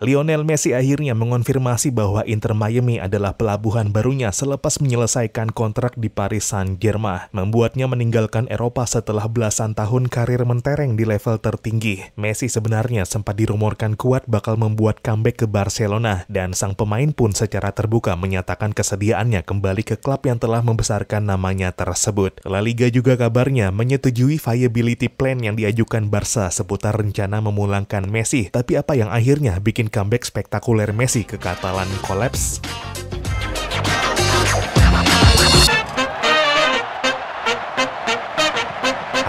Lionel Messi akhirnya mengonfirmasi bahwa Inter Miami adalah pelabuhan barunya selepas menyelesaikan kontrak di Paris Saint-Germain, membuatnya meninggalkan Eropa setelah belasan tahun karir mentereng di level tertinggi. Messi sebenarnya sempat dirumorkan kuat bakal membuat comeback ke Barcelona, dan sang pemain pun secara terbuka menyatakan kesediaannya kembali ke klub yang telah membesarkan namanya tersebut. La Liga juga kabarnya menyetujui viability plan yang diajukan Barca seputar rencana memulangkan Messi. Tapi apa yang akhirnya bikin comeback spektakuler Messi ke Catalan kolaps?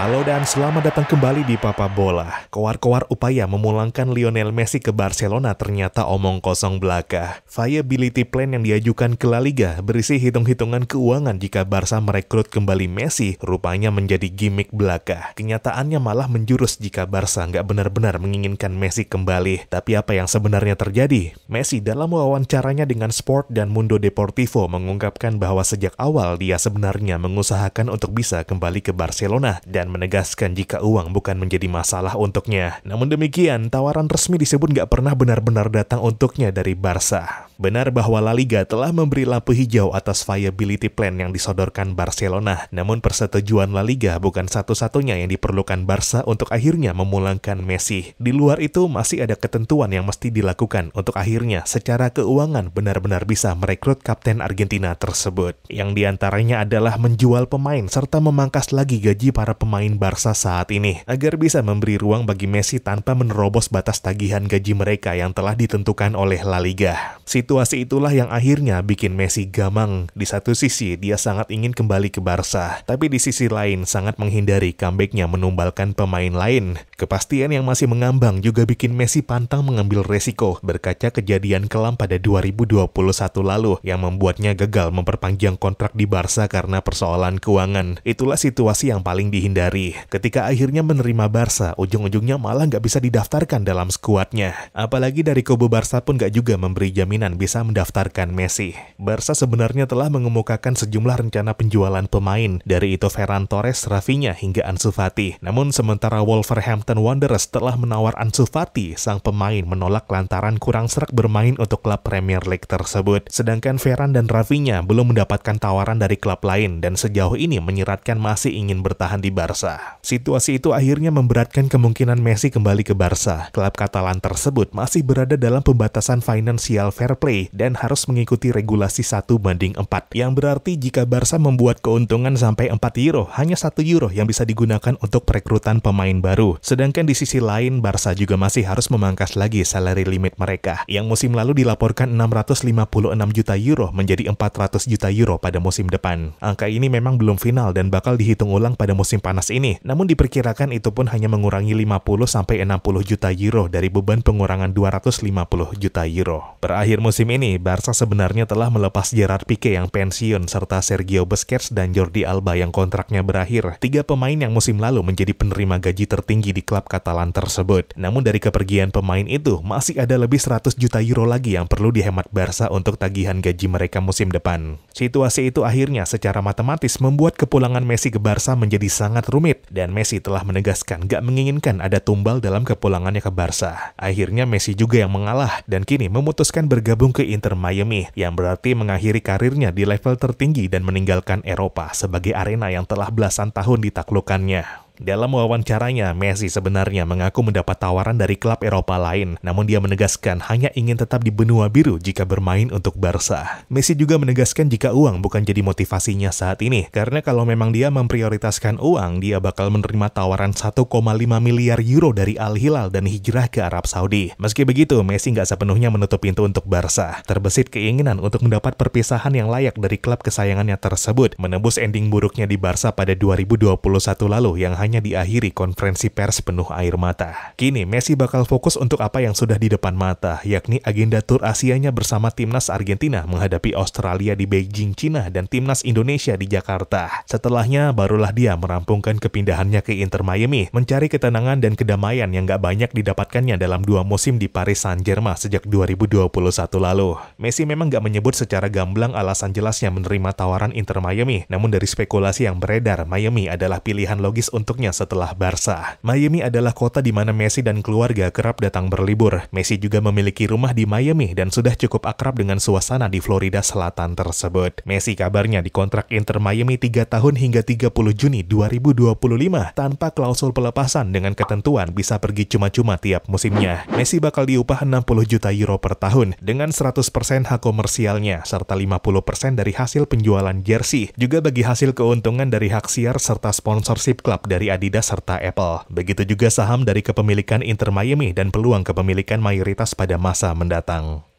Halo dan selamat datang kembali di Papa Bola. Kowar-kowar upaya memulangkan Lionel Messi ke Barcelona ternyata omong kosong belaka. Viability plan yang diajukan ke La Liga berisi hitung-hitungan keuangan jika Barca merekrut kembali Messi rupanya menjadi gimmick belaka. Kenyataannya malah menjurus jika Barca nggak benar-benar menginginkan Messi kembali. Tapi apa yang sebenarnya terjadi? Messi dalam wawancaranya dengan Sport dan Mundo Deportivo mengungkapkan bahwa sejak awal dia sebenarnya mengusahakan untuk bisa kembali ke Barcelona dan menegaskan jika uang bukan menjadi masalah untuknya. Namun demikian, tawaran resmi disebut nggak pernah benar-benar datang untuknya dari Barca. Benar bahwa La Liga telah memberi lampu hijau atas viability plan yang disodorkan Barcelona, namun persetujuan La Liga bukan satu-satunya yang diperlukan Barca untuk akhirnya memulangkan Messi. Di luar itu masih ada ketentuan yang mesti dilakukan untuk akhirnya secara keuangan benar-benar bisa merekrut kapten Argentina tersebut. Yang diantaranya adalah menjual pemain serta memangkas lagi gaji para pemain Barca saat ini, agar bisa memberi ruang bagi Messi tanpa menerobos batas tagihan gaji mereka yang telah ditentukan oleh La Liga. Situasi itulah yang akhirnya bikin Messi gamang. Di satu sisi, dia sangat ingin kembali ke Barca, tapi di sisi lain sangat menghindari comeback-nya menumbalkan pemain lain. Kepastian yang masih mengambang juga bikin Messi pantang mengambil resiko berkaca kejadian kelam pada 2021 lalu yang membuatnya gagal memperpanjang kontrak di Barca karena persoalan keuangan. Itulah situasi yang paling dihindari. Ketika akhirnya menerima Barca, ujung-ujungnya malah nggak bisa didaftarkan dalam skuadnya. Apalagi dari kubu Barca pun nggak juga memberi jaminan bisa mendaftarkan Messi. Barca sebenarnya telah mengemukakan sejumlah rencana penjualan pemain, dari itu Ferran Torres, Rafinha, hingga Ansu Fati. Namun sementara Wolverhampton Wanderers telah menawar Ansu Fati, sang pemain menolak lantaran kurang serak bermain untuk klub Premier League tersebut. Sedangkan Ferran dan Rafinha belum mendapatkan tawaran dari klub lain dan sejauh ini menyiratkan masih ingin bertahan di Barca. Situasi itu akhirnya memberatkan kemungkinan Messi kembali ke Barca. Klub Katalan tersebut masih berada dalam pembatasan financial fair play dan harus mengikuti regulasi 1:4, yang berarti jika Barca membuat keuntungan sampai 4 euro, hanya 1 euro yang bisa digunakan untuk perekrutan pemain baru. Sedangkan di sisi lain, Barca juga masih harus memangkas lagi salary limit mereka, yang musim lalu dilaporkan 656 juta euro menjadi 400 juta euro pada musim depan. Angka ini memang belum final dan bakal dihitung ulang pada musim panas ini, namun diperkirakan itu pun hanya mengurangi 50-60 juta euro dari beban pengurangan 250 juta euro. Per akhir musim ini, Barca sebenarnya telah melepas Gerard Pique yang pensiun serta Sergio Busquets dan Jordi Alba yang kontraknya berakhir, 3 pemain yang musim lalu menjadi penerima gaji tertinggi di klub Katalan tersebut. Namun dari kepergian pemain itu, masih ada lebih 100 juta euro lagi yang perlu dihemat Barca untuk tagihan gaji mereka musim depan. Situasi itu akhirnya secara matematis membuat kepulangan Messi ke Barca menjadi sangat rumit, dan Messi telah menegaskan gak menginginkan ada tumbal dalam kepulangannya ke Barca. Akhirnya Messi juga yang mengalah dan kini memutuskan bergabung ke Inter Miami, yang berarti mengakhiri karirnya di level tertinggi dan meninggalkan Eropa sebagai arena yang telah belasan tahun ditaklukkannya. Dalam wawancaranya, Messi sebenarnya mengaku mendapat tawaran dari klub Eropa lain, namun dia menegaskan hanya ingin tetap di benua biru jika bermain untuk Barca. Messi juga menegaskan jika uang bukan jadi motivasinya saat ini, karena kalau memang dia memprioritaskan uang, dia bakal menerima tawaran 1,5 miliar euro dari Al Hilal dan hijrah ke Arab Saudi. Meski begitu, Messi nggak sepenuhnya menutup pintu untuk Barca. Terbesit keinginan untuk mendapat perpisahan yang layak dari klub kesayangannya tersebut, menembus ending buruknya di Barca pada 2021 lalu yang hanya diakhiri konferensi pers penuh air mata. Kini Messi bakal fokus untuk apa yang sudah di depan mata, yakni agenda tur Asianya bersama timnas Argentina menghadapi Australia di Beijing, Cina, dan timnas Indonesia di Jakarta. Setelahnya barulah dia merampungkan kepindahannya ke Inter Miami, mencari ketenangan dan kedamaian yang gak banyak didapatkannya dalam 2 musim di Paris Saint-Germain sejak 2021 lalu. Messi memang gak menyebut secara gamblang alasan jelasnya menerima tawaran Inter Miami, namun dari spekulasi yang beredar, Miami adalah pilihan logis untuk untuknya setelah Barca. Miami adalah kota di mana Messi dan keluarga kerap datang berlibur. Messi juga memiliki rumah di Miami dan sudah cukup akrab dengan suasana di Florida Selatan tersebut. Messi kabarnya dikontrak Inter Miami 3 tahun hingga 30 Juni 2025 tanpa klausul pelepasan dengan ketentuan bisa pergi cuma-cuma tiap musimnya. Messi bakal diupah 60 juta euro per tahun dengan 100% hak komersialnya serta 50% dari hasil penjualan jersey, juga bagi hasil keuntungan dari hak siar serta sponsorship klub dari Adidas serta Apple. Begitu juga saham dari kepemilikan Inter Miami dan peluang kepemilikan mayoritas pada masa mendatang.